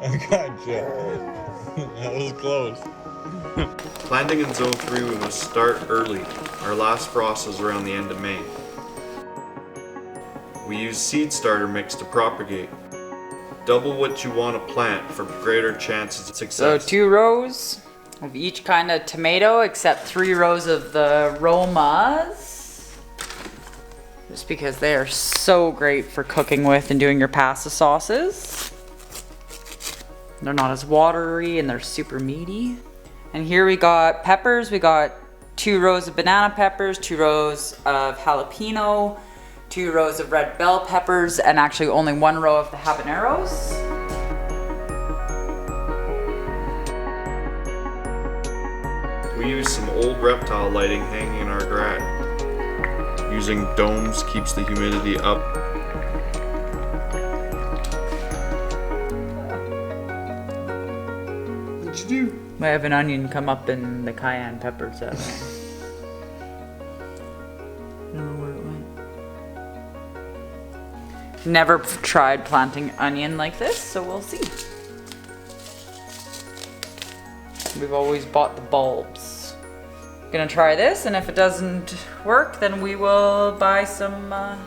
I gotcha. That was close. Planting in Zone 3, we must start early. Our last frost is around the end of May. We use seed starter mix to propagate. Double what you want to plant for greater chances of success. So 2 rows of each kind of tomato, except 3 rows of the Romas. Just because they are so great for cooking with and doing your pasta sauces. They're not as watery and they're super meaty. And here we got peppers. We got 2 rows of banana peppers, 2 rows of jalapeno, 2 rows of red bell peppers, and actually only 1 row of the habaneros. We use some old reptile lighting hanging in our garage. Using domes keeps the humidity up. What'd you do? I have an onion come up in the cayenne pepper set. I don't know where it went. Never tried planting onion like this, so we'll see. We've always bought the bulbs. Gonna try this, and if it doesn't work, then we will buy some bulbs.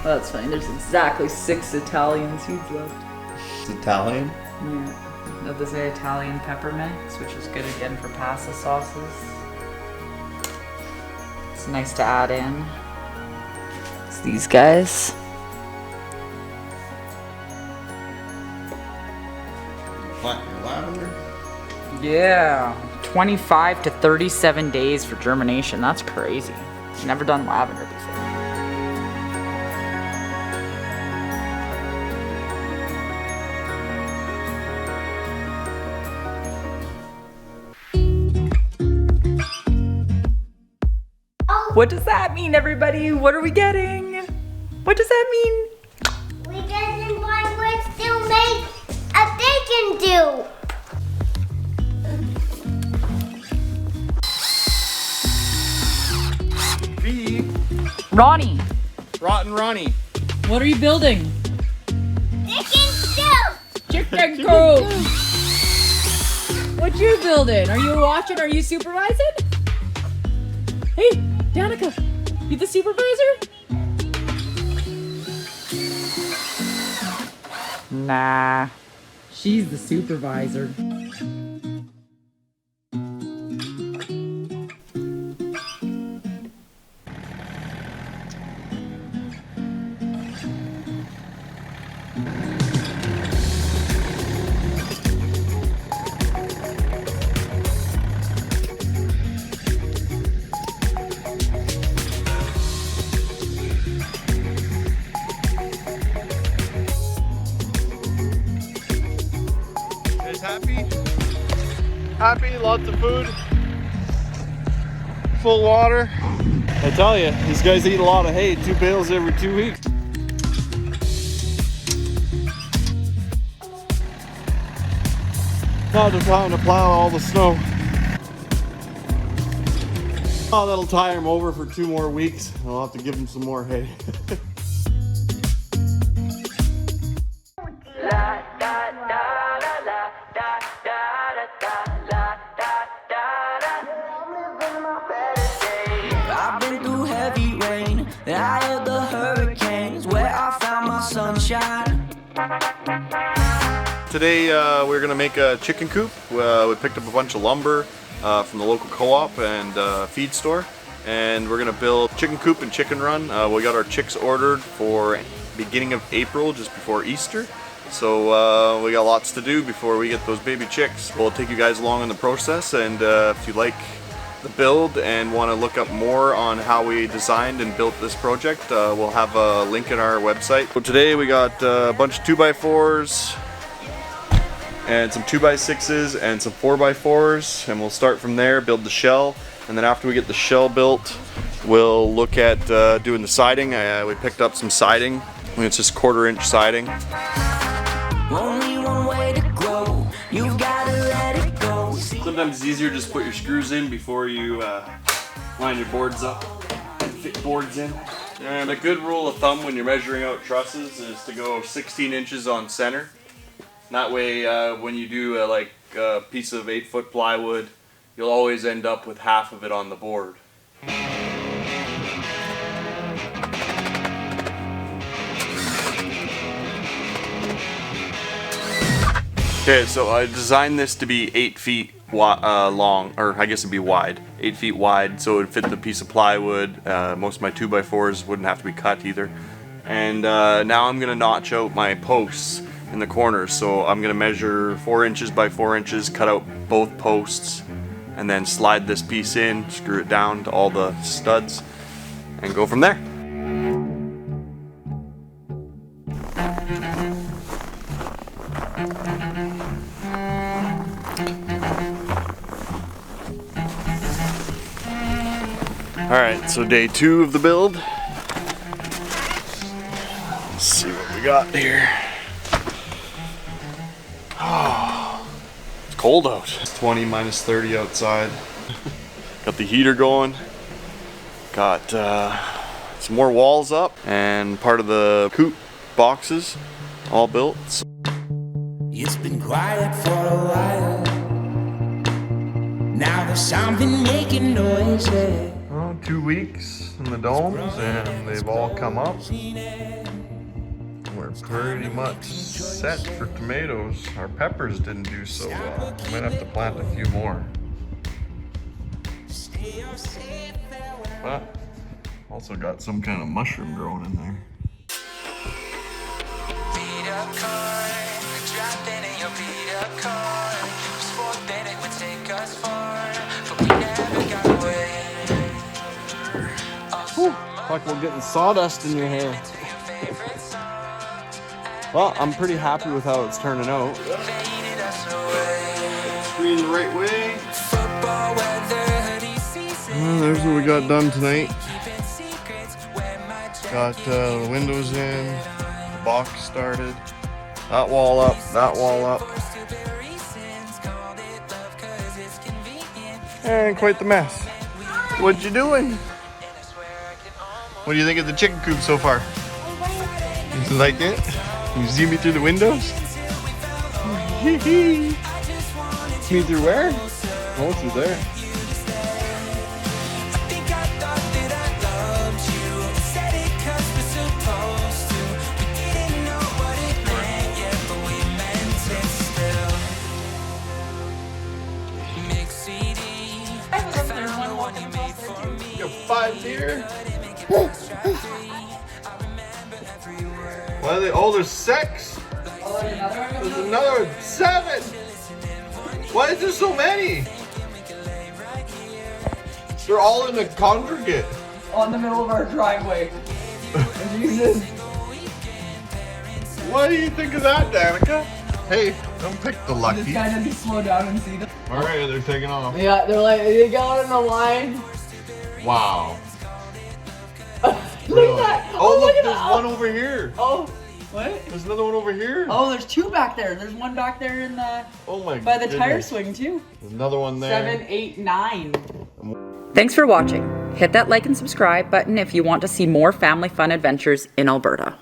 Oh, that's funny. There's exactly 6 Italian seeds left. It's Italian? Yeah. Of this Italian pepper mix, which is good again for pasta sauces. It's nice to add in. It's these guys. Plant your lavender? Yeah. 25 to 37 days for germination. That's crazy. Never done lavender before. What does that mean, everybody? What are we getting? What does that mean? We getting one words to make a bacon do. V. Ronnie, Rotten Ronnie. what are you building? Bacon stew. Chicken coop. What you building? Are you watching? Are you supervising? Hey, Danica, you the supervisor? Nah, she's the supervisor. Happy? Happy, lots of food, full water. I tell you, these guys eat a lot of hay, 2 bales every 2 weeks. Now the time to plow all the snow. Oh, that'll tie them over for 2 more weeks. I'll have to give them some more hay. I've been through heavy rain, the eye of the hurricanes, where I found my sunshine. Today we're going to make a chicken coop. We picked up a bunch of lumber from the local co-op and feed store, and we're going to build chicken coop and chicken run. We got our chicks ordered for beginning of April, just before Easter. So we got lots to do before we get those baby chicks. We'll take you guys along in the process, and if you like the build and want to look up more on how we designed and built this project, we'll have a link in our website. So today we got a bunch of 2x4s and some 2x6s and some 4x4s, and we'll start from there, build the shell, and then after we get the shell built, we'll look at doing the siding. We picked up some siding It's just 1/4 inch siding. Only one way to grow. You've gotta let it go. Sometimes it's easier to just put your screws in before you line your boards up and fit boards in. And a good rule of thumb when you're measuring out trusses is to go 16 inches on center. That way when you do like a piece of 8-foot plywood, you'll always end up with half of it on the board. Okay, so I designed this to be 8 feet long, or I guess it'd be wide. 8 feet wide, so it would fit the piece of plywood. Most of my 2x4s wouldn't have to be cut either. And now I'm gonna notch out my posts in the corners. So I'm gonna measure 4 inches by 4 inches, cut out both posts, and then slide this piece in, screw it down to all the studs, and go from there. Alright, so day 2 of the build. Let's see what we got here. Oh, it's cold out. It's 20 minus 30 outside. Got the heater going. Got some more walls up and part of the Coop boxes all built. It's been quiet for a while. Now there's something making noise. Yeah. Well, 2 weeks in the domes and they've all come up. We're pretty much set for tomatoes. Our peppers didn't do so well. We might have to plant a few more. But also got some kind of mushroom growing in there. Beat up corn, dropping in your beat up corn. Swore that it would take us far, but we never got away. Like we're getting sawdust in your hair. Well, I'm pretty happy with how it's turning out. Screen the right way. There's what we got done tonight. Got the windows in, the box started, that wall up, that wall up. And quite the mess. What you doing? What do you think of the chicken coop so far? You like it? You see me through the windows? See me through where? Oh, through there. You got 5 here. What are they? Oh, there's 6. There's another 7. Why is there so many? They're all in a congregate. On the middle of our driveway. Jesus. What do you think of that, Danica? Hey, don't pick the lucky. This guy doesn't slow down and see them. Alright, they're taking off. Yeah, they're like, they got in a line. Wow. Look at that. Oh, look, at there's that. one over here. Oh, what? There's another one over here. Oh, there's 2 back there. There's one back there in the Oh my by the tire goodness. swing too. There's another one there. 7, 8, 9. Thanks for watching. Hit that like and subscribe button if you want to see more family fun adventures in Alberta.